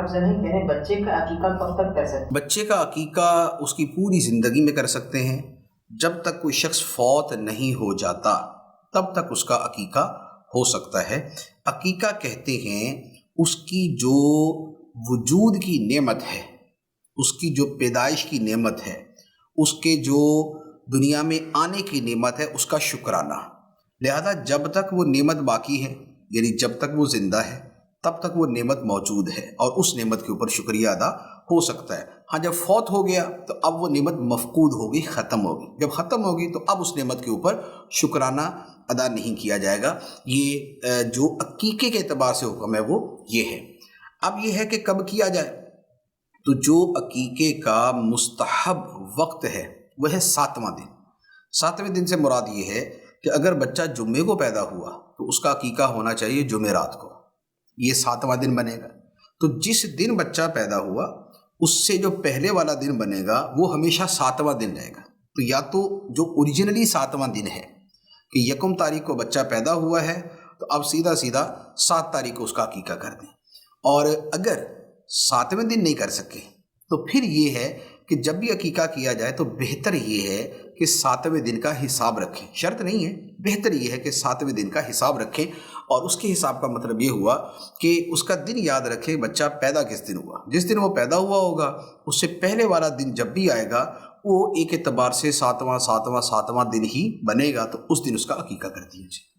لفظ نہیں کہہ رہے، بچے کا عقیقہ کب تک کر سکتے؟ بچے کا عقیقہ اس کی پوری زندگی میں کر سکتے ہیں، جب تک کوئی شخص فوت نہیں ہو جاتا تب تک اس کا عقیقہ ہو سکتا ہے۔ عقیقہ کہتے ہیں اس کی جو وجود کی نعمت ہے، اس کی جو پیدائش کی نعمت ہے، اس کے جو دنیا میں آنے کی نعمت ہے، اس کا شکرانہ۔ لہذا جب تک وہ نعمت باقی ہے، یعنی جب تک وہ زندہ ہے، تب تک وہ نعمت موجود ہے اور اس نعمت کے اوپر شکریہ ادا ہو سکتا ہے۔ ہاں، جب فوت ہو گیا تو اب وہ نعمت مفقود ہوگی، ختم ہوگی۔ جب ختم ہوگی تو اب اس نعمت کے اوپر شکرانہ ادا نہیں کیا جائے گا۔ یہ جو عقیقے کے اعتبار سے حکم ہے وہ یہ ہے۔ اب یہ ہے کہ کب کیا جائے، تو جو عقیقے کا مستحب وقت ہے وہ ہے 7واں دن۔ 7ویں دن سے مراد یہ ہے کہ اگر بچہ جمعے کو پیدا ہوا تو اس کا عقیقہ ہونا چاہیے جمعرات کو، یہ 7واں دن بنے گا۔ تو جس دن بچہ پیدا ہوا اس سے جو پہلے والا دن بنے گا وہ ہمیشہ 7واں دن رہے گا۔ تو یا تو جو اوریجنلی 7واں دن ہے کہ 1 تاریخ کو بچہ پیدا ہوا ہے تو اب سیدھا 7 تاریخ کو اس کا عقیقہ کر دیں، اور اگر 7ویں دن نہیں کر سکے تو پھر یہ ہے کہ جب بھی عقیقہ کیا جائے تو بہتر یہ ہے کہ 7ویں دن کا حساب رکھیں۔ شرط نہیں ہے، بہتر یہ ہے کہ 7ویں دن کا حساب رکھیں، اور اس کے حساب کا مطلب یہ ہوا کہ اس کا دن یاد رکھیں، بچہ پیدا کس دن ہوا۔ جس دن وہ پیدا ہوا ہوگا اس سے پہلے والا دن جب بھی آئے گا وہ ایک اعتبار سے 7واں دن ہی بنے گا، تو اس دن اس کا عقیقہ کر دیجیے۔